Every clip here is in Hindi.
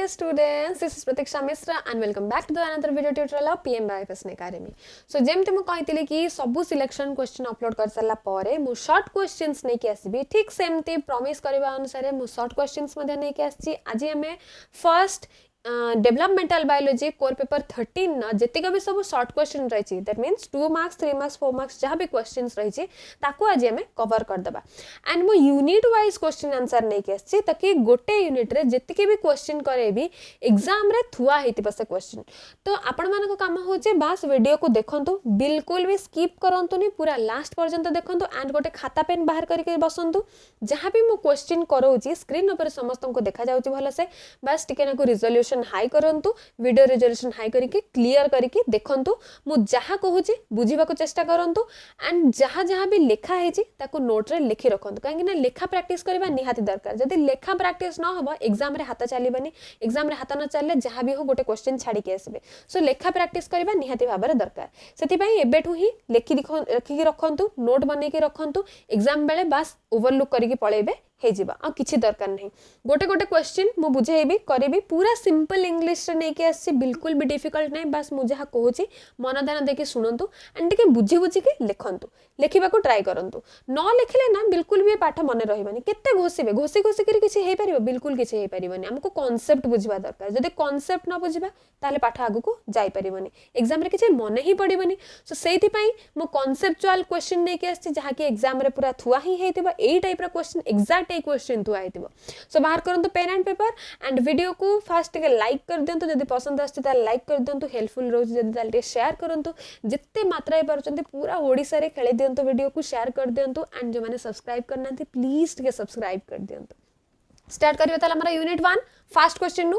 dear students, this is Pratiksha Misra and welcome back to the another video tutorial of PM BIFS Academy. So जेमते मु कहितले कि सबु सिलेक्शन क्वेश्चन अपलोड कर साला पारे मु शॉर्ट क्वेश्चंस नै के आसीबी ठीक सेमते प्रॉमिस करबा अनुसार मु शॉर्ट क्वेश्चंस मध्ये नै के आसी आज हमें first developmental biology core paper 13 ना जेतिक भी सब शॉर्ट क्वेश्चन रही that means 2 marks 3 marks 4 marks जहाँ भी क्वेश्चन रही ताकू आज हमें कवर करदे एंड मो यूनिट वाइज क्वेश्चन आंसर नहीं के ताकि गोटे यूनिट रे जेतिक भी क्वेश्चन करे भी एग्जाम रे थुआ हेतिबा से क्वेश्चन तो आपण मानको काम होचे बास वीडियो को देखंतु बिल्कुल भी स्किप करंतुनी पूरा लास्ट पर्यंत देखंतु एंड गोटे खाता पेन बाहर करके बसंतु जहाँ भी मो क्वेश्चन करोची स्क्रीन ऊपर समस्त को देखा जाउची भलो से बस टिके नाको रिजोल्यूशन हाई करंतु वीडियो रिजोल्यूशन हाई करके क्लियर करके देखंतु मु जहाँ कहूची बुझीबा को चेष्टा करंतु एंड जहाँ जहाँ भी लिखा हेची ताको नोट रे लिखि रखंतु काहे ना लेखा प्रैक्टिस करबा निहाती दरकार जदी लेखा प्रैक्टिस न हबो एग्जाम रे हाथ चलीबनी एग्जाम रे हाथ न चलले जहाँ भी हो गोटे क्वेश्चन छाड़ी के आसीबे सो लेखा प्रैक्टिस करबा निहाती भाबरे दरकार सेति पई एबेठु ही लिखि रखंतु नोट बनै के रखंतु एग्जाम बेले बस ओवरलुक करके पळेबे हे जिबा आ किछि दरकार नहीं गोटे गोटे क्वेश्चन मु बुझेबी करेबी पूरा सिंपल इंग्लिश रे नै के आसी बिल्कुल भी डिफिकल्ट नहीं बस मु जहा कहूची मन ध्यान देके सुनंतु एंड के बुझी बुझी के लिखंतु लिखिबा को ट्राई करंतु न लिखले ना बिल्कुल भी पाठ मन रहिबानी केते घोसीबे घोसी घोसी करी किछि हे परिबो बिल्कुल किछि हे परिबनी हमको कांसेप्ट बुझिबा दरकार जदि कांसेप्ट न बुझिबा ताले पाठ आगु को जाई परिबनी एग्जाम रे किछि मन ही पड़िबनी सो सेति पई मु कांसेप्चुअल क्वेश्चन नै के आसी जहा कि एग्जाम रे पूरा थुआ ही हेतिबा एई टाइप रा क्वेश्चन एग्जैक्ट ए क्वेश्चन थुआ हेतिबो सो बाहर करंतु pen and paper and video को फास्ट के लाइक कर दियंतु जदि पसंद आछी ता लाइक कर दियंतु हेल्पफुल रहउची जदि ताले शेयर करंतु जिते मात्रा पारचंती पूरा ओडिसा रे खेले दियंतु वीडियो को शेयर कर दियंतु एंड जो माने सब्सक्राइब करना थी प्लीज के सब्सक्राइब कर दियंतु स्टार्ट करियो ताला हमारा यूनिट 1 फास्ट क्वेश्चन नु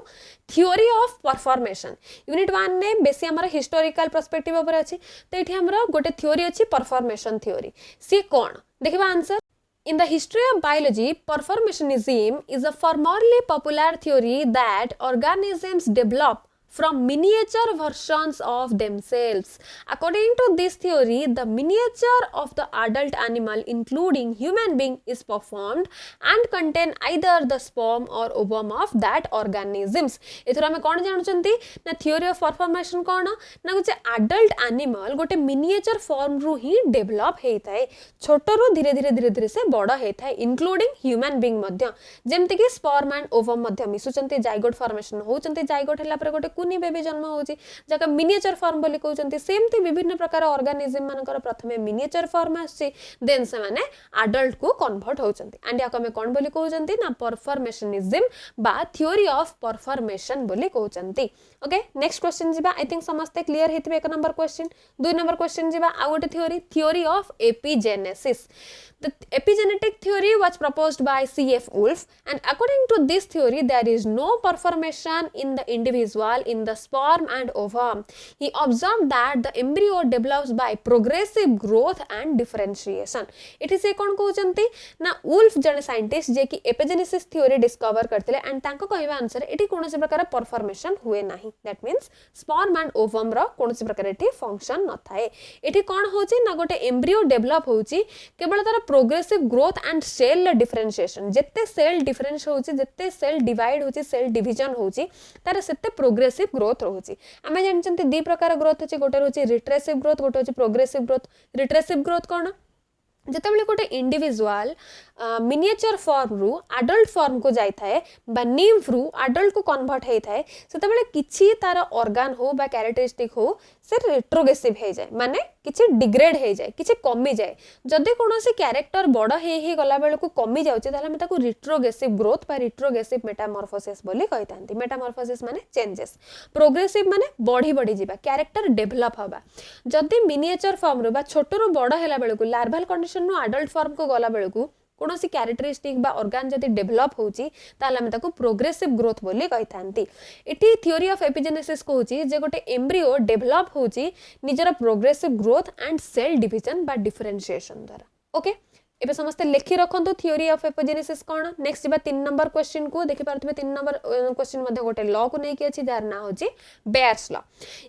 थ्योरी ऑफ परफॉर्मेशन यूनिट 1 ने बेसी हमारा हिस्टोरिकल पर्सपेक्टिव ऊपर अछि तो एठी हमरा गोटे थ्योरी अछि परफॉर्मेशन थ्योरी से कोन देखिबा answer In the history of biology, performationism is a formerly popular theory that organisms develop from miniature versions of themselves. According to this theory, the miniature of the adult animal, including human being, is performed and contain either the sperm or ovum of that organisms. एथुर हमें कौन जानुचंती ना theory of performation कौन ना कुछ adult animal गोटे miniature form रू ही develop हेता है छोटो रू धीरे धीरे से बड़ा हेता है including human being मध्य जेमते कि sperm and ovum मध्य मिसुचंती जाइगोट formation होचंती जाइगोट हला पर गोटे कुनी बेबी जन्म होची जका मिनिएचर फॉर्म बोली कहउचंती सेमती विभिन्न प्रकार ऑर्गेनिज्म मानकर प्रथमे मिनिएचर फॉर्म आसी देन से माने एडल्ट को कन्वर्ट होचंती एंड या हमें कोन बोली कहउचंती ना परफॉर्मेशनिज्म बा थ्योरी ऑफ परफॉर्मेशन बोली कहउचंती ओके नेक्स्ट क्वेश्चन जिबा आई थिंक समस्त क्लियर हेतिबे एक नंबर क्वेश्चन दो नंबर क्वेश्चन जिबा आ गोटे theory of epigenesis The epigenetic theory was proposed by C.F. Wolf and according to this theory there is no performation in the individual in the sperm and ovum. He observed that the embryo develops by progressive growth and differentiation. It is a kon कहउचंती ना वुल्फ जने साइंटिस्ट जे कि एपिजेनेसिस थ्योरी डिस्कवर करथिले एंड तांको कहबा अनुसार एटी कोनोसी प्रकार परफॉर्मेशन हुए नाही that means sperm and ovum रो कोनोसी प्रकार एटी फंक्शन न थाए एटी कोन होची ना गोटे एम्ब्रियो डेवलप होची केवल तार progressive growth and cell differentiation जेते सेल डिफरेंस होची जेते सेल डिवाइड होची सेल डिवीजन होची तार सेते प्रोग्रेसिव ग्रोथ होची हमें जानचंती दी प्रकार ग्रोथ होची गोटे होची रिट्रेसिव ग्रोथ गोटे होची प्रोग्रेसिव ग्रोथ रिट्रेसिव ग्रोथ कोन जेतेबेले गोटे इंडिविजुअल मिनिएचर फॉर्म रू एडल्ट फॉर्म को जाई थाए बा निम्फ रू एडल्ट को कन्वर्ट हेई थाए सेतेबेले किछि तार ऑर्गन हो बा कैरेक्टरिस्टिक हो से रेट्रोग्रेसिव हे जाय माने किछि डिग्रेड हे जाय किछि कमी जाय जदि कोनोसी कैरेक्टर बड़ हे गला बेले को कमी जाउछि ताले हम ताको रिट्रोग्रेसिव ग्रोथ बा रिट्रोग्रेसिव मेटामॉर्फोसिस बोली कहितांती मेटामॉर्फोसिस माने चेंजेस प्रोग्रेसिव माने बढ़ी बढ़ी जिबा कैरेक्टर डेवलप हबा जदि मिनिएचर फॉर्म रू बा छोटो रू बड़ हेला बेले को लार्वल कंडीशन नु एडल्ट फॉर्म को गला बेले को कोनोसी कैरेक्टरिस्टिक बा ऑर्गन जदि डेवलप होची ताले हम ताको प्रोग्रेसिव ग्रोथ बोली कहितांती एटी थ्योरी ऑफ एपिजेनेसिस कहूची जे गोटे एम्ब्रियो डेवलप होची निजर progressive growth and cell division बा डिफरेंशिएशन द्वारा ओके एबे समस्त लिखि रखंतु थ्योरी ऑफ एपोजेनेसिस कोन। नेक्स्ट जिबा 3 नंबर क्वेश्चन को देखि पारथबे 3 नंबर क्वेश्चन मध्ये गोटे लॉ को नै कि अछि जार ना होची बेयर्स लॉ।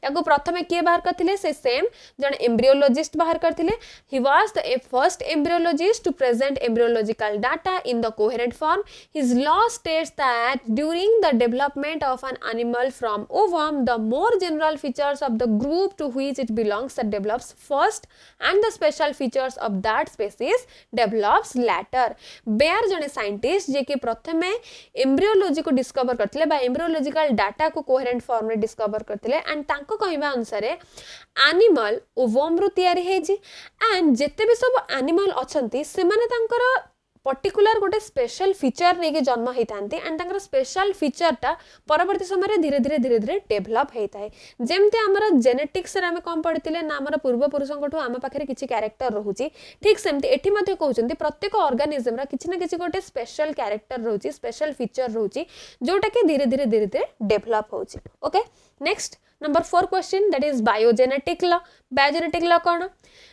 याको प्रथमे के बाहर करथिले से सेम जण एम्ब्रियोलॉजिस्ट बाहर करथिले। He was the first embryologist to present embryological data in the coherent form. His law states that during the development of an animal from ovum, the more general features of the group to which it belongs that develops first and the special features of that species develops later. Baer जने साइंटिस्ट जे कि प्रथमे एम्ब्रियोलॉजी को डिस्कवर करथिले बा एम्ब्रियोलॉजिकल डाटा को कोहेरेंट फॉर्म रे डिस्कवर करथिले एंड तांको कहबा अनुसार एनिमल ओवम रु तयारी हेजी एंड जेते भी सब एनिमल अछंती से माने तांकर पर्टिकुलर गोटे स्पेशल फीचर नहीं के जन्म होता एंड तांकर स्पेशल फीचरटा परवर्ती समय धीरे धीरे धीरे धीरे डेभलप होता है। जमती आमर जेनेटिक्स रे आमे कम पढ़िथिले ना आमर पूर्वपुरुषों आम पाखे किसी कैरेक्टर रोचे ठीक सेमती एठी मध्ये कहउछन्ती प्रत्येक ऑर्गेनिज्म रा किछि ना किछि गोटे स्पेशल कैरेक्टर रोचे स्पेशल फीचर रोचे जोटा कि धीरे धीरे धीरे धीरे डेभलप होची। Okay next number 4 question that is biogenetic law. Biogenetic law cone?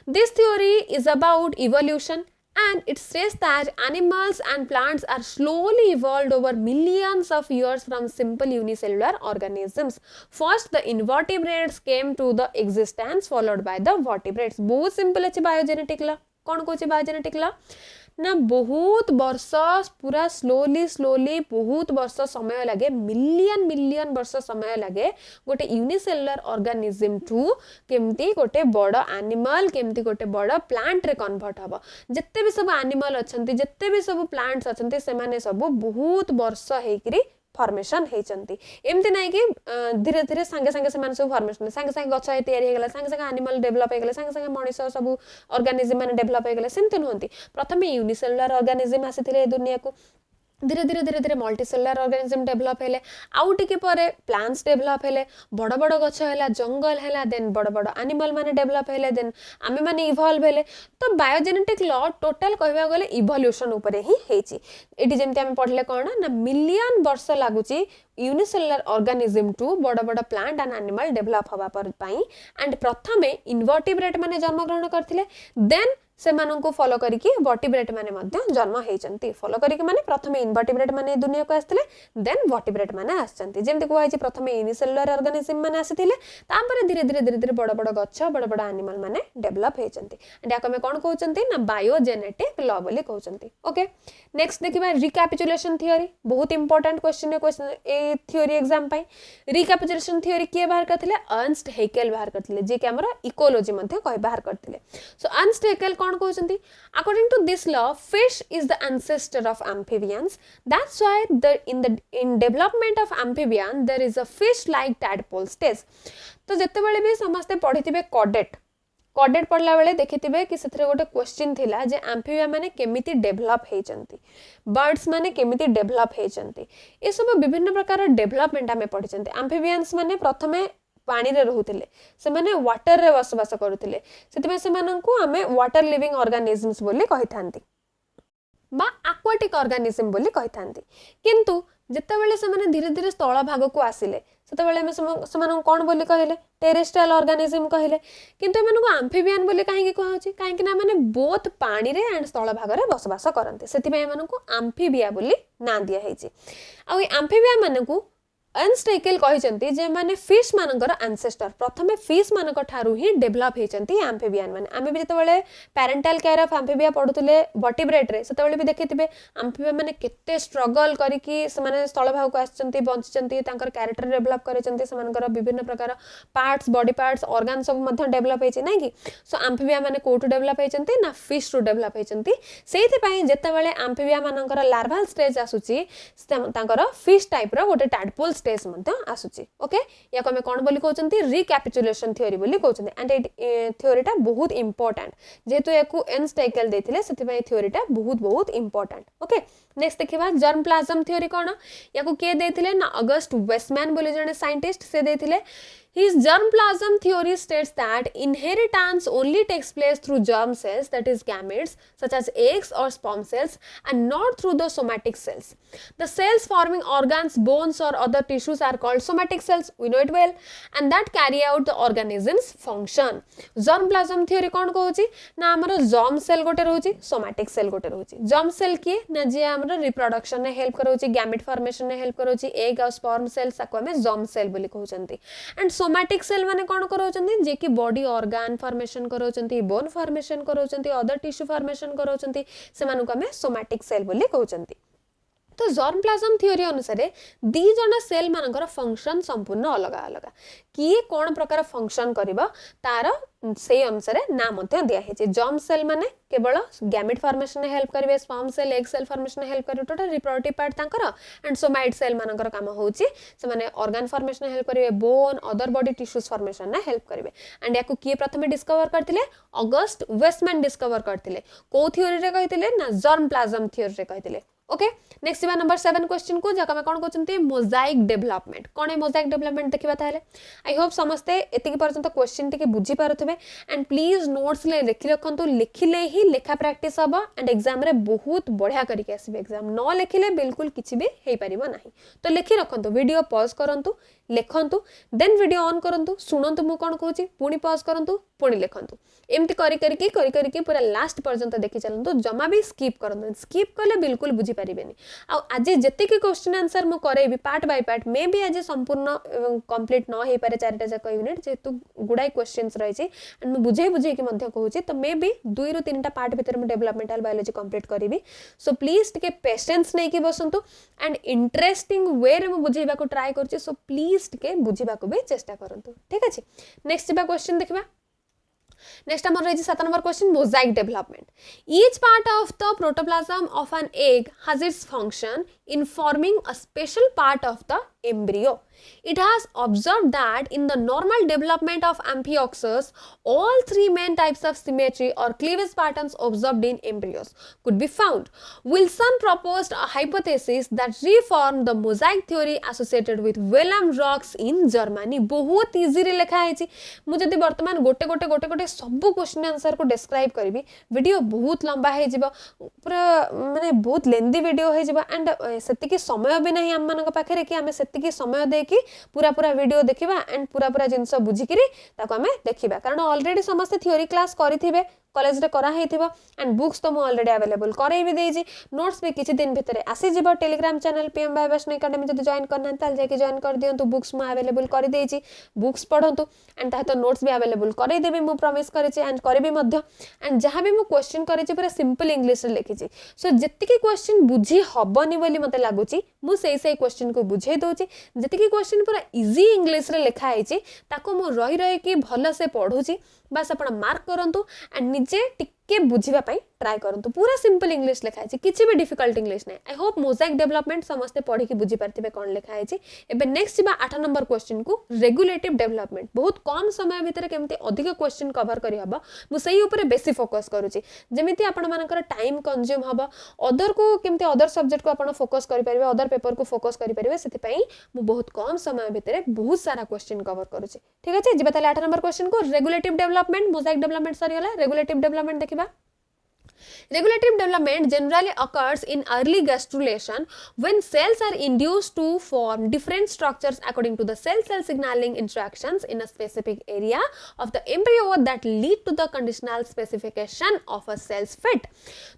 This theory is about evolution and it says that animals and plants are slowly evolved over millions of years from simple unicellular organisms. First the invertebrates came to the existence followed by the vertebrates. बहुत simple अछि बायोजेनेटिक लॉ। कोन कोछि बायोजेनेटिक लॉ ना बहुत वर्ष पूरा स्लोली बहुत वर्ष समय लगे मिलियन वर्ष समय लगे गोटे यूनिसेलुलर ऑर्गेनिज्म टू केमती गोटे बड़ एनिमल केमती गोटे बड़ प्लांट रे कन्वर्ट हबो। जत्ते भी सब एनिमल अछंती जत्ते भी सब प्लांट्स अछंती से माने सब बहुत वर्ष हेकरी फॉर्मेशन हेचंती। एमती नाही कि धीरे धीरे संगे संगे से माने सब फॉर्मेशन संगे संगे गछ तयारी हेगला संगे संगे एनिमल डेवलप हेगला संगे संगे मनुष्य सब ऑर्गेनिज्म माने डेवलप हेगला सेमती नहंती। प्रथमे यूनिसेलुलर ऑर्गेनिज्म आसीथिले दुनिया को धीरे धीरे धीरे धीरे मल्टीसेलुलर ऑर्गेनिज्म डेवलप हेले आउ टिके परे प्लांट्स डेवलप हेले बड़ बड़ गछ हेला जंगल हेला देन बड़ बड़ एनिमल माने डेवलप हेले देन आमे माने इवॉल्व हेले। तो बायोजेनेटिक लॉ टोटल कहबा गले इवोल्यूशन ऊपर ही हेची। एटी जेमति आमे पढले कोन ना मिलियन वर्ष लागुची यूनिसेलुलर ऑर्गेनिज्म टू बड़ बड़ प्लांट एंड एनिमल डेवलप हवा पर पाई एंड प्रथमे इनवर्टिब्रेट माने जन्म ग्रहण करथिले देन से माननको फॉलो करिकि वर्टिब्रेट माने मध्य जन्म हेचंती। फॉलो करिकि माने प्रथमे इनवर्टिब्रेट माने दुनिया को आस्थिले देन वर्टिब्रेट माने आछंती। जेमति को आइछि प्रथमे यूनिसेलुलर ऑर्गेनिज्म माने आसीथिले तापर धीरे धीरे धीरे धीरे बड़ बड़ गछ बड़ बड़ एनिमल माने डेवलप हेचंती। एंड याको में कोन कहउचंती ना बायोजेनेटिक लॉ बोली कहउचंती। ओके नेक्स्ट देखिबा रिकैपिचुलेशन थ्योरी। बहुत इंपोर्टेंट क्वेश्चन है क्वेश्चन ए थ्योरी एग्जाम पाई। रिकैपिचुलेशन थ्योरी के बाहर करथिले अर्नस्ट हेकेल बाहर करथिले जे कि हमर इकोलॉजी मध्ये कहि बाहर करथिले। सो अर्नस्ट हेकेल कोन कहउचंती according to this law fish is the ancestor of amphibians. That's why in development of amphibian there is a fish like tadpole stage. तो जत्ते बेले भी समस्ते पढिथिबे कॉडेट पढ़ला बेले देखिथिबे कि सेथरे गोटे क्वेश्चन थिला जे एम्फिबिया माने केमिति डेवलप हेचंती बर्ड्स माने केमिति डेवलप हेचंती ए सब विभिन्न प्रकार डेवलपमेंट हमें पढिचंती। एम्फिबियंस माने प्रथमे पानी रे रहुतिले से माने वाटर रे बसवास करूतिले सेतिमे से माननकु हमें वाटर लिविंग ऑर्गेनिजम्स बोली कहिथांती बा एक्वाटिक ऑर्गेनिज्म बोली कहिथांती। किंतु जेतेबेले से माने धीरे धीरे स्थल भाग को आसिले सेतेबेले हम समान कोन बोली कहले टेरेस्ट्रियल ऑर्गेनिज्म कहले। किंतु एमानको एम्फिबियन बोली काहे कि कहउची काहे कि ना माने बोथ पानी रे एंड स्थल भाग रे बसवास करंती सेति एमानको एम्फिबिया बोली ना दिया हेची। आ एम्फिबिया माननको अर्नस्ट हेकेल कहिसंती जे माने फिश मानकर एंसेस्टर प्रथमे फिश मानक ठारू ही डेवलप हेचंती एम्फिबियन माने। आमे भी जेतेबेले पैरेंटल केयर ऑफ एम्फिबिया पढुतले वर्टिब्रेट रे सेतेबेले भी देखिथिबे एम्फिबिया माने केते स्ट्रगल करिकि से माने स्थल भाग को आछंती बंचचंती तांकर कैरेक्टर डेवलप करेचंती सेमानकर विभिन्न प्रकार पार्ट्स बॉडी पार्ट्स ऑर्गन सब मध्ये डेवलप हेची नै कि। सो एम्फिबिया माने कोटू डेवलप हेचंती ना फिश टू डेवलप हेचंती सेहि पई जेतेबेले एम्फिबिया मानकर लार्वाल स्टेज आसुची तांकर फिश टाइप रो गोटे टैडपोल स्टेज मध्ये आसुची। ओके याको हम कोन बोली कहउचंती रिकैपिचुलेशन थ्योरी बोली कहउचंती एंड ए थ्योरीटा बहुत इंपोर्टेंट जेहेतु याकू अर्नस्ट हेकेल देथिले सेति पई थ्योरीटा बहुत इंपोर्टेंट। ओके नेक्स्ट देखिबा जर्म प्लाज्म थ्योरी कोन याकू के देथिले ना ऑगस्ट वेस्टमैन बोली जने साइंटिस्ट से देथिले। His germplasm theory states that inheritance only takes place through germ cells, that is gametes, such as eggs or sperm cells, and not through the somatic cells. The cells forming organs, bones, or other tissues are called somatic cells, we know it well, and that carry out the organism's function. Germplasm theory कौन कहूची ना हमर germ cell गोटे रहउची, somatic cell गोटे रहउची. Germ cell किए ना जे हमर reproduction ने help करउची, gamete formation ने help करउची, egg और sperm cells ताको हमें germ cell बोली कहउचंती. And somatic cell माने कौन करउचंती जे कि body organ formation करउचंती, bone formation करउचंती, other tissue formation करउचंती, से मानको हमें somatic cell बोली कहउचंती. तो जर्मप्लाज्म थ्योरी अनुसार दी जन सेल मानकर फंक्शन संपूर्ण अलग अलग किए कौन प्रकार फंक्शन करिबो तार से अनुसार ना मध्य दिया है. जर्म सेल माने केवल गैमेट फॉर्मेशन ने हेल्प करिवे, sperm cell egg cell formation ने हेल्प करिवे, टोटल रिप्रोडक्टिव पार्ट तांकर. एंड सोमाइट सेल मानकर काम होउची से माने ऑर्गन फॉर्मेशन ने हेल्प करिवे, bone other body tissues formation ने हेल्प करिवे. एंड याको किए प्रथमे डिस्कवर करथिले ऑगस्ट वेस्टमैन डिस्कवर करथिले. को थ्योरी रे कहिथिले ना जर्मप्लाज्म थ्योरी रे कहिथिले. ओके नेक्स्ट इबा नंबर 7 क्वेश्चन को जका में कोन कहउचंती मोजाइक डेवलपमेंट. कोन है मोजाइक डेवलपमेंट देखिबा ताले. आई होप समस्ते एतिकी पर्यंत क्वेश्चन टिके बुझी पारुथबे. एंड प्लीज नोट्स ले लिखि रखंतु, लिखिले ही लेखा प्रैक्टिस हबो एंड एग्जाम रे बहुत बढ़िया करिके आसीबे. एग्जाम न लिखिले बिल्कुल किछि भी हेई परिबो नाही. तो लिखि रखंतु, वीडियो पॉज करंतु, लिखंतु, देन वीडियो ऑन करंतु, सुनंतु मु कोन कहूची, पुणी पॉज करंतु, पुणी लिखंतु. एमती करी करी पूरा लास्ट पर्यंत देखि चलंतु, जमा भी स्किप करंतु. स्किप कले बिल्कुल बुझी पारिबेनी. आ आज जति के क्वेश्चन आंसर मु करेबी part by part, maybe आज संपूर्ण कंप्लीट न हेई पारे 4टा जाक यूनिट जेतु गुडाई क्वेश्चंस रहिछि एंड मु बुझे कि मध्य कहूची. तो मे बी 2 रु 3टा पार्ट भीतर मु डेवलपमेंटल बायोलॉजी कंप्लीट करिवि. सो प्लीज टिके पेशेंस नै कि बसंतु एंड इंटरेस्टिंग वे रे मु बुझेबा को ट्राई करछि. सो प्लीज टिके बुझिबा को भी चेष्टा करंतु. ठीक अछि. नेक्स्ट बा क्वेश्चन देखिबा. Next amar rahi 7 number question, mosaic development. Each part of the protoplasm of an egg has its function in forming a special part of the embryo. It has observed that in the normal development of Amphioxus, all 3 main types of symmetry or cleavage patterns observed in embryos could be found. Wilson proposed a hypothesis that reformed the mosaic theory associated with Vellum rocks in Germany. बहुत easy रे लिखा है. मु जदि वर्तमान गोटे सब क्वेश्चन आंसर को डिस्क्राइब करी, वीडियो बहुत लंबा है जिवो, पूरा माने बहुत लेंदी वीडियो है जिवो. एंड सेतिकी समय भी नहीं हम मानक पाखरे कि हमें सेतिकी समय दे कि पूरा वीडियो देखिबा एंड पूरा जिंस बुझिकिरी ताको हमें देखिबा. कारण ऑलरेडी समस्त थ्योरी क्लास करिथिबे, कॉलेज रे करा हेथिबो एंड बुक्स तो मु ऑलरेडी अवेलेबल करे भी देजी. नोट्स भी किछि दिन भीतर आसी जिवो. Telegram channel PM by Vaishnav Academy जदि जॉइन करना ताल जाके जॉइन कर दियंतु. बुक्स मु अवेलेबल कर देजी, बुक्स पढंतु एंड ताहे तो नोट्स भी अवेलेबल करे देबी. मु प्रॉमिस करिछि एंड करबी मध्य. एंड जहां भी मु क्वेश्चन करिछि पूरा सिंपल इंग्लिश रे लिखिछि. सो जतिकी क्वेश्चन बुझी हबनी बोली मते लागुछि मु सेई क्वेश्चन को बुझे दोछि. जतिकी क्वेश्चन पूरा इजी इंग्लिश रे लिखा आइछि ताको मु रही कि भलो से पढुछि. बस आपण मार्क करंतु एंड निजे टिके बुझिबा पई ट्राई करंतु. पूरा सिंपल इंग्लिश लिखा है, किछि भी डिफिकल्ट इंग्लिश नै. आई होप मोजाइक डेवलपमेंट समस्त पढ़ी कि बुझी पारथिबे कोन लिखा है. एबे नेक्स्ट बा 8 नंबर क्वेश्चन को रेगुलेटिव डेवलपमेंट. बहुत कम समय भीतर केमते अधिक क्वेश्चन कवर करि हबा मु सेही ऊपर बेसी फोकस करूची. जेमिति आपण मानकर टाइम कंज्यूम हबा, अदर को केमते अदर सब्जेक्ट को आपण फोकस करि परिबे, अदर पेपर को फोकस करि परिबे. सेति पई मु बहुत कम समय भीतर बहुत सारा क्वेश्चन कवर करूची. ठीक अछि. जिबा ताले 8 नंबर क्वेश्चन को रेगुलेटिव डेवलपमेंट. मोजाइक डेवलपमेंट सरी गला. रेगुलेटिव डेवलपमेंट देखिबा. Regulative development generally occurs in early gastrulation when cells are induced to form different structures according to the cell-cell signaling interactions in a specific area of the embryo that lead to the conditional specification of a cell's fate.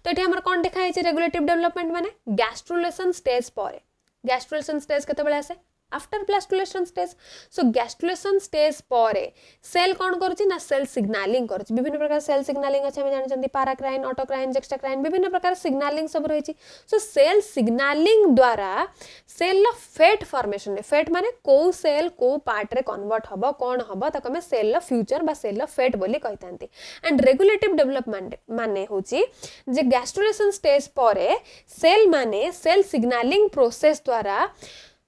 तो एठी हमर कोन देखा है regulative development माने gastrulation stage परे. gastrulation stage केते बेले आसे आफ्टर ब्लास्टुलेशन स्टेज. सो गैस्ट्रुलेशन स्टेज परे सेल कौन करुछि ना सेल सिग्नालिंग करुछि. विभिन्न प्रकार सेल सिग्नालिंग अछि हम जानछन्ती. पैराक्राइन, ऑटोक्राइन, जेक्स्ट्राक्राइन विभिन्न प्रकार सिग्नालिंग सब रहिछि. सो सेल सिग्नालिंग द्वारा सेल लो फेट फॉर्मेशन ने, फेट माने को सेल को पार्ट रे कन्वर्ट हबो कोन हबो ताको हम सेल लो फ्यूचर बा सेल लो फेट बोली कहितांती. एंड रेगुलेटिव डेवलपमेंट माने होछि जे गैस्ट्रुलेशन स्टेज परे सेल माने सेल सिग्नालिंग प्रोसेस द्वारा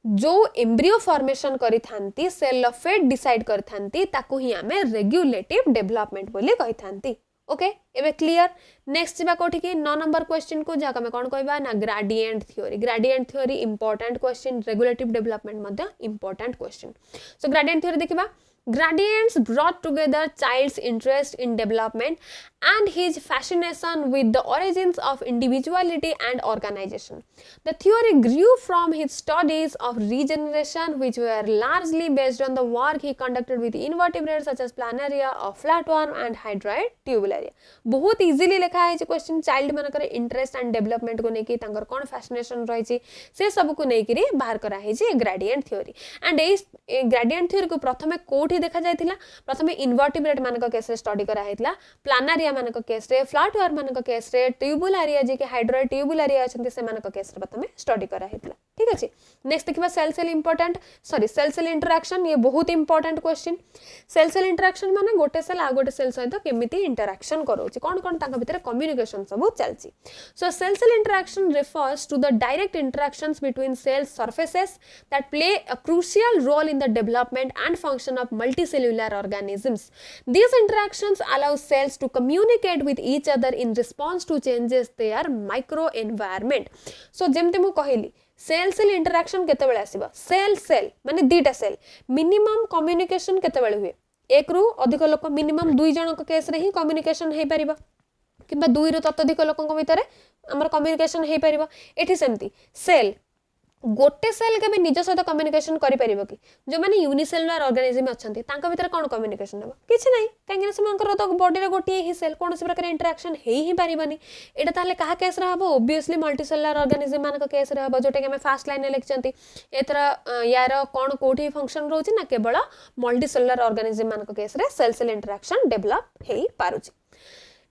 जो एम्ब्रियो फॉर्मेशन करी थांती, सेल फेट डिसाइड करी थांती, ताकू ही आमे रेगुलेटिव डेवलपमेंट बोली कही थांती. ओके एबे क्लियर. नेक्स्ट जिबा कोठी की 9 नंबर क्वेश्चन को जाका में कोन कहबा ना gradient theory. Gradient theory important question, regulative development मध्ये इंपोर्टेंट क्वेश्चन. सो ग्रेडिएंट थ्योरी देखिबा. Gradients brought together child's interest in development and his fascination with the origins of individuality and organization. The theory grew from his studies of regeneration, which were largely based on the work he conducted with invertebrates such as planaria, flatworm and hydroid tubularia. बहुत इजीली लिखा है क्वेश्चन चाइल्ड मानकर इंटरेस्ट एंड डेवलपमेंट को लेकिन तांकर कोन फैसिनेशन रही से सब को लेकिन बाहर करा है gradient theory and A gradient theory को प्रथमे कोठी देखा जायतिला प्रथमे इन्वर्टिब्रेट मानक केस रे स्टडी करा हैतला प्लानारिया मानक केस रे फ्लैटवर्म मानक केस रे ट्यूबुलारिया जे के हाइड्रोइड ट्यूबुलारिया अछंती से मानक केस रे प्रथमे स्टडी करा हैतला ठीक अछि नेक्स्ट देखिबा cell cell important sorry cell cell interaction ये बहुत इंपोर्टेंट क्वेश्चन सेल इंटरेक्शन माने गोटे सेल आ गोटे सेल सहित केमिति इंटरेक्शन करोछि कोन कोन ताका भितर कम्युनिकेशन सब चलछि so cell interaction refers to the direct interactions between cell surfaces that play a crucial role in the development and function of multicellular organisms. These interactions allow cells to communicate with each other in response to changes their microenvironment. So जेमते मु कहिली सेल सेल इंटरेक्शन केते बेले आसीबा सेल सेल माने दीटा सेल मिनिमम कम्युनिकेशन केते बेले हुए एक रु अधिक लोक मिनिमम दुई जन को केस रे ही कम्युनिकेशन हे परिबा किबा दुई रु ततोधिक लोकन भितर हमर कम्युनिकेशन हे परिबा एठी सेमती सेल गोटे सेल के निज सहित कम्युनिकेशन करि परिबो कि जो माने यूनिसेलुलर ऑर्गेनिज्म अछंती तांका भितर कोन कम्युनिकेशन हबो किछि नै काहे से मनकर तो बॉडी रे गोटे ही सेल कोन से प्रकार इंटरेक्शन हेई ही परिबनी एटा ताले कहा केस रे हबो ऑब्वियसली मल्टीसेलुलर ऑर्गेनिज्म मान को केस रे हबो जोटे के हम फर्स्ट लाइन में लिखचंती एतरा यार कोन कोठी फंक्शन रहउची ना केवल मल्टीसेलुलर ऑर्गेनिज्म मान को केस रे सेल इंटरेक्शन डेवलप हेई पारुची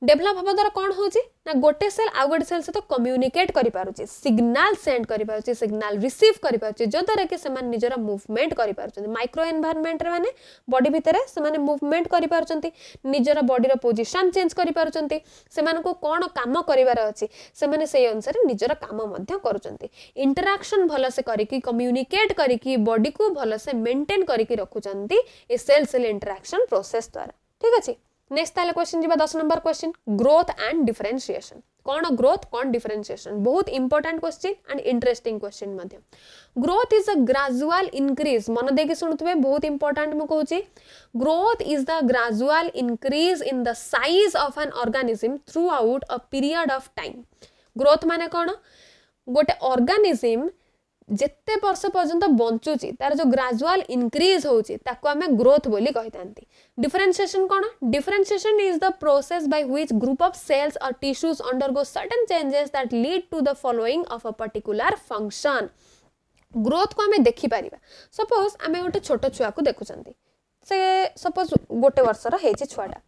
डेवलप हवा द्वारा कौन होची ना गोटे सेल आ गोटे सेल सहित कम्युनिकेट करि पारुची सिग्नल सेंड करि पारुची सिग्नल रिसीव करि पारुची जो द्वारा कि समान निजरा मूवमेंट करि पारुचंती माइक्रो एनवायरनमेंट रे माने बॉडी भितरे समान मूवमेंट करि पारुचंती निजरा बॉडी रो पोजीशन चेंज करि पारुचंती समान को कोन काम करिवार अछि समान सेही अनुसार निजरा काम मध्य करूचंती इंटरेक्शन भलो से करि कि कम्युनिकेट करि कि बॉडी को भलो से मेंटेन करि कि रखुचंती ए सेल इंटरेक्शन प्रोसेस द्वारा ठीक अछि नेक्स्ट ताले क्वेश्चन जिबा 10 number question growth and differentiation कौन ग्रोथ कौन डिफरेंशिएशन बहुत important question and interesting question मध्य growth is a gradual increase मन देके सुनथबे बहुत इंपोर्टेंट मु कहूची growth is the gradual increase in the size of an organism throughout a period of time growth माने कौन गोटे ऑर्गेनिज्म जेते वर्ष पर्यंत बंचुची तार जो ग्रेजुअल इंक्रीज होची ताको हमें ग्रोथ बोली कहितांती डिफरेंशिएशन कोन differentiation is the process by which group of cells or tissues undergo certain changes that lead to the following of a particular function growth को हमें देखि परिबा सपोज हमें गोटे छोट छुआ को देखुचंती से सपोज गोटे वर्षर हेची छुआटा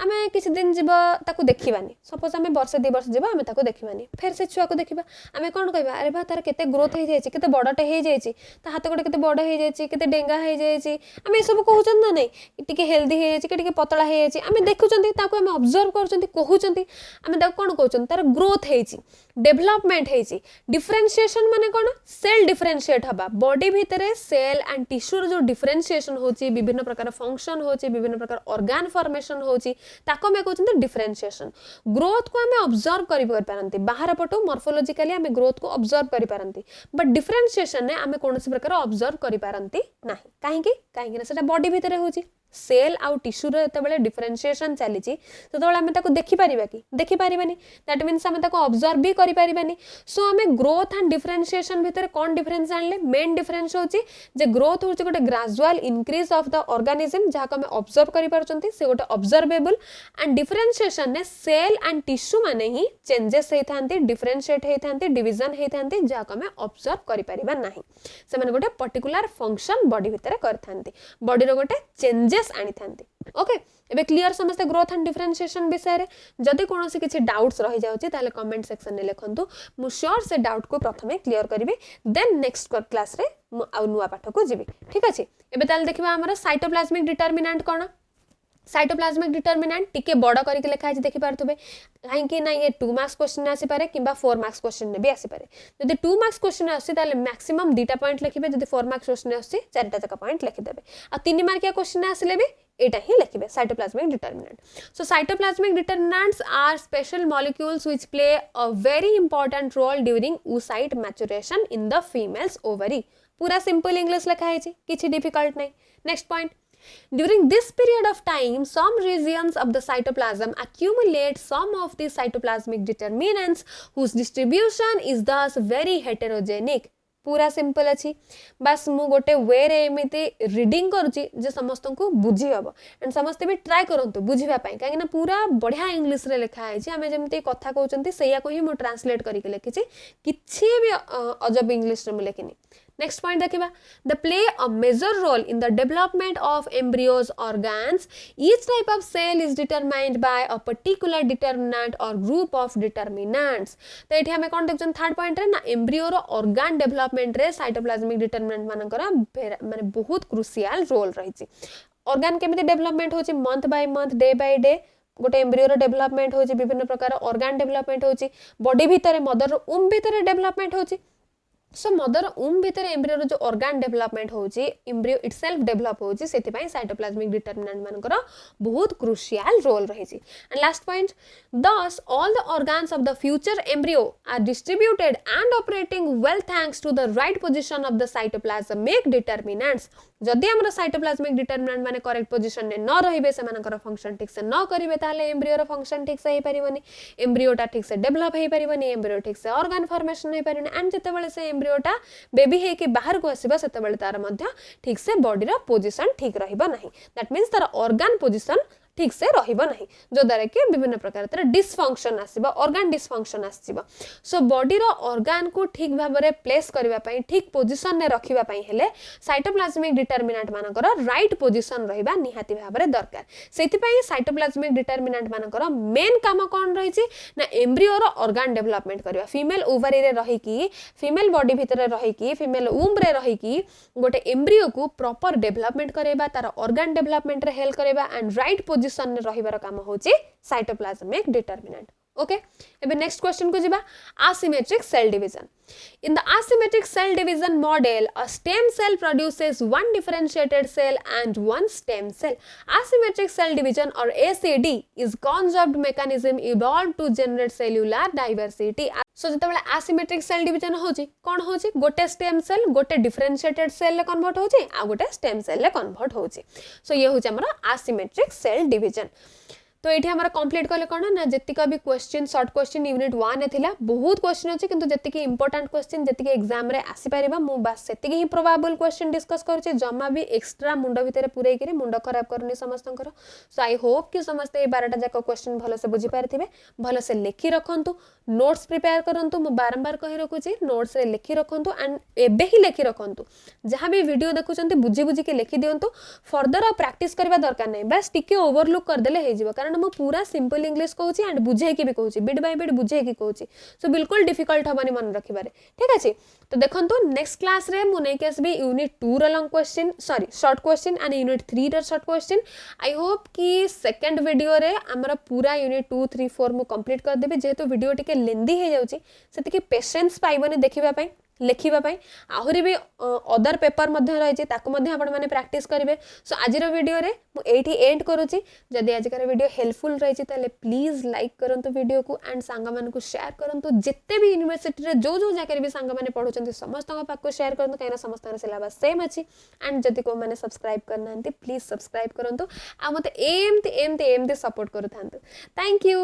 आमे किछि दिन जीव ताकू देखिबानी सपोज आमे वर्ष 2 वर्ष जीव आमे ताकू देखिबानी फिर से छुआ को देखिबा आमे कोन कहबा अरे बा तार केते ग्रोथ हे जायछि केते बडटे हे जायछि ता हाथ गोटे केते बड हे जायछि केते डेंगा हे जायछि आमे सब कहउचन ना नै टिके हेल्दी हे जायछि टिके पतला हे जायछि आमे देखुचंती ताकू आमे ऑब्जर्व करचंती कहउचंती आमे ताकू कोन कहउचन तार ग्रोथ हेछि डेवलपमेंट हेछि डिफरेंशिएशन माने कोन सेल डिफरेंशिएट हबा बॉडी भितरे सेल एंड टिश्यू जो डिफरेंशिएशन होछि विभिन्न प्रकार फंक्शन होछि विभिन्न प्रकार ऑर्गन फॉर्मेशन होछि ताको में कहउचंती डिफरेंशिएशन ग्रोथ को हमें ऑब्जर्व करि पारंती बाहर पटो मॉर्फोलॉजिकली हमें ग्रोथ को ऑब्जर्व करि पारंती बट डिफरेंशिएशन ने हमें कोनसी प्रकार ऑब्जर्व करि पारंती नाही काहे कि सेटा बॉडी भितरे होछि सेल आउ टिश्यू रे तबले डिफरेंशिएशन चली छि तबले हमें ताको देखि परिबा कि देखि परिबानी दैट मींस हमें ताको ऑब्जर्व भी करि परिबानी सो हमें ग्रोथ एंड डिफरेंशिएशन भितर कोन डिफरेंस जानले मेन डिफरेंस होछि जे ग्रोथ होछि गोटे gradual increase of the organism जहा को हमें ऑब्जर्व करि पारचंती से गोटे ऑब्जर्वेबल एंड डिफरेंशिएशन ने सेल एंड टिश्यू माने ही चेंजेस हे थांती डिफरेंशिएट हे थांती डिवीजन हे थांती जहा को हमें ऑब्जर्व करि परिबा नाही से माने गोटे पर्टिकुलर फंक्शन बॉडी भितर करथांती बॉडी रो गोटे चेंजेस आनी थांती ओके एबे क्लियर समस्त ग्रोथ एंड डिफरेंशिएशन विषय रे जदी कोनोसी किछि डाउट्स रहि जाउची ताले कमेंट सेक्शन ने लिखंतु मु श्योर से डाउट को प्रथमे क्लियर करिवे देन नेक्स्ट क्लास रे आ नुवा पाठ को जिबे ठीक अछि एबे ताले देखिबा हमर साइटोप्लाज्मिक डिटरमिनेंट कोन साइटोप्लाज्मिक डिटरमिनेंट टिके बड़ करके लिखा है देखि पारथबे काहे कि ना ये 2 मार्क्स क्वेश्चन आसी पारे किबा 4 मार्क्स क्वेश्चन ने भी आसी पारे जदि 2 मार्क्स क्वेश्चन आसी ताले मैक्सिमम 2टा पॉइंट लिखिबे जदि 4 मार्क्स क्वेश्चन आसी 4टा तक पॉइंट लिखि देबे आ 3 मार्किया क्वेश्चन आसीले भी एटा ही लिखिबे cytoplasmic determinant so cytoplasmic determinants are special molecules which play a very important role during oocyte maturation in the female's ovary पूरा सिंपल इंग्लिश लिखा है किछि डिफिकल्ट नहीं next point During this period of time, some regions of the cytoplasm accumulate some of the cytoplasmic determinants whose distribution is thus very heterogenic. पूरा सिंपल अच्छी बस मु गोटे वे रे एमती रीडिंग करुच्ची जे समस्त को बुझी हम एंड समस्ते भी ट्राए करंतु बुझीबा कहीं पूरा बढ़िया इंग्लिश रे लिखा है आम जमी कथा कहते सैया को ही मुझे ट्रांसलेट करके लिखी किसी भी अजब इंग्लिश में लिखिनी नेक्स्ट पॉइंट देखिबा the play a major role in the development of embryos organs each type of cell is determined by a particular determinant और ग्रुप ऑफ डिटरमिनेंट्स तो ये हमें कौन देखछन थर्ड पॉइंट रे ना एम्ब्रियो रो ऑर्गन डेवलपमेंट रे साइटोप्लाज्मिक डिटरमिनेंट मानकर माने बहुत क्रुशियल रोल रही ऑर्गन केमिति डेवलपमेंट होची month by month day by day गोटे एम्ब्रियो रो डेवलपमेंट होची विभिन्न प्रकार ऑर्गन डेवलपमेंट होची बॉडी भीतर मदर रो भीतर डेवलपमेंट होची सो मदर भीतर एम्ब्रियो जो ऑर्गन डेवलपमेंट होची एम्ब्रियो इटसेल्फ डेवलप होची सेति पई साइटोप्लाज्मिक डिटरमिनेंट मानकर बहुत क्रुशियल रोल रही and last point thus all the organs of the future embryo are distributed and operating well thanks to the right position of the cytoplasmic determinants जदि हमर साइटोप्लाज्मिक डिटरमिनेंट माने करेक्ट पोजीशन ने न रहिबे से मानकर फंक्शन ठीक से न करिवे ताले एम्ब्रियो रो फंक्शन ठीक से हे परिबनी एम्ब्रियोटा ठीक से डेवलप हे परिबनी एम्ब्रियो ठीक से ऑर्गन फॉर्मेशन हे परिबनी एंड जते बेले से एम्ब्रियोटा बेबी हे के बाहर को आसीबा सेते बेले तार मध्य ठीक से बॉडी रो पोजीशन ठीक रहिबा नाही दैट मींस तार ऑर्गन पोजीशन ठीक से रहिबा नहीं जो द्वारा कि विभिन्न प्रकार तर डिसफंक्शन आसीबा ऑर्गन डिसफंक्शन आसीबा सो बॉडी रो ऑर्गन को ठीक भाबरे प्लेस करबा पई ठीक पोजीशन ने रखिबा पई हेले साइटोप्लाज्मिक डिटरमिनेंट मानकर राइट पोजीशन रहिबा निहाती भाबरे दरकार सेति पई साइटोप्लाज्मिक डिटरमिनेंट मानकर मेन काम कोन रही छि ना एम्ब्रियो रो ऑर्गन डेवलपमेंट करबा फीमेल ओवरी रे रही की फीमेल बॉडी भीतर रही की फीमेल वूम्ब रे रही की गोटे एम्ब्रियो को प्रॉपर डेवलपमेंट करेबा तार ऑर्गन डेवलपमेंट रे हेल्प करेबा एंड राइट पोजीशन ने रहिबार काम होची साइटोप्लाज्मिक डिटरमिनेंट ओके एबे नेक्स्ट क्वेश्चन को जिबा asymmetric cell division in the asymmetric cell division model a stem cell produces one differentiated cell and one stem cell asymmetric cell division or ACD is conserved mechanism evolved to generate cellular diversity सो जते बेले asymmetric cell division होची कोन होची गोटे stem cell गोटे differentiated cell ले कन्वर्ट होची आ गोटे stem cell ले कन्वर्ट होची सो ये होची हमर asymmetric cell division तो ये हमारा कंप्लीट कले कौन ना जितिक भी क्वेश्चन शॉर्ट क्वेश्चन यूनिट 1 ने थिला बहुत क्वेश्चन अछि किंतु जितिक इंपोर्टेंट क्वेश्चन जितिक एग्जाम रे आसी परिबा मु बस सेतिक ही प्रोबेबल क्वेश्चन डिस्कस करछि जम्मा भी एक्स्ट्रा मुंड भितरे पुरै करी मुंड खराब करनी समस्तंकर सो आई होप कि समस्त ए 12टा जाक क्वेश्चन भलो से बुझी पारथिबे भलो से लिखि रखंतु नोट्स प्रिपेयर करंतु मु बारंबार कहि रखुछि नोट्स रे लिखि रखंतु एंड एबे ही लिखि रखंतु जहां भी वीडियो देखुचंती बुझी बुझी के लिखि दियंतु फर्दर प्रैक्टिस करबा दरकार नै बस टिके ओवरलुक कर देले हे जिवो कारण मु पूरा सिंपल इंग्लिश कहूची एंड बुझे की भी कहूची बिट बाय बिट बुझे की कहूची सो बिल्कुल डिफिकल्ट हबनी मन रखिबारे ठीक अछि तो देखंतु नेक्स्ट क्लास रे मु नै के आसबी यूनिट 2 रो long question sorry short question and unit 3 रो शॉर्ट क्वेश्चन आई होप कि सेकंड वीडियो रे हमरा पूरा यूनिट 2 3 4 मु कंप्लीट कर देबे जेहेतु वीडियो टिके लेंदी हे जाउची सेति कि पेशेंस पाइबनी देखिबा पई लिखिबा पई आहुरी भी अदर पेपर मध्ये रही ताकू मध्ये आपण माने प्रैक्टिस करिवे सो आजिर वीडियो रे मु एठी एंड करूची जदी आजिकर वीडियो हेल्पफुल रही ताले प्लीज लाइक करंतु वीडियो को एंड सांगा मान को शेयर करंतु जिते भी यूनिवर्सिटी रे जो जो जाकर भी सांगा माने पढुचंती समस्त का पाक को शेयर करंतु काइना समस्त का सिलेबस सेम अछि एंड जदी को माने सब्सक्राइब करनांती प्लीज सब्सक्राइब करंतु आ मते एमते सपोर्ट करथांतु थैंक यू।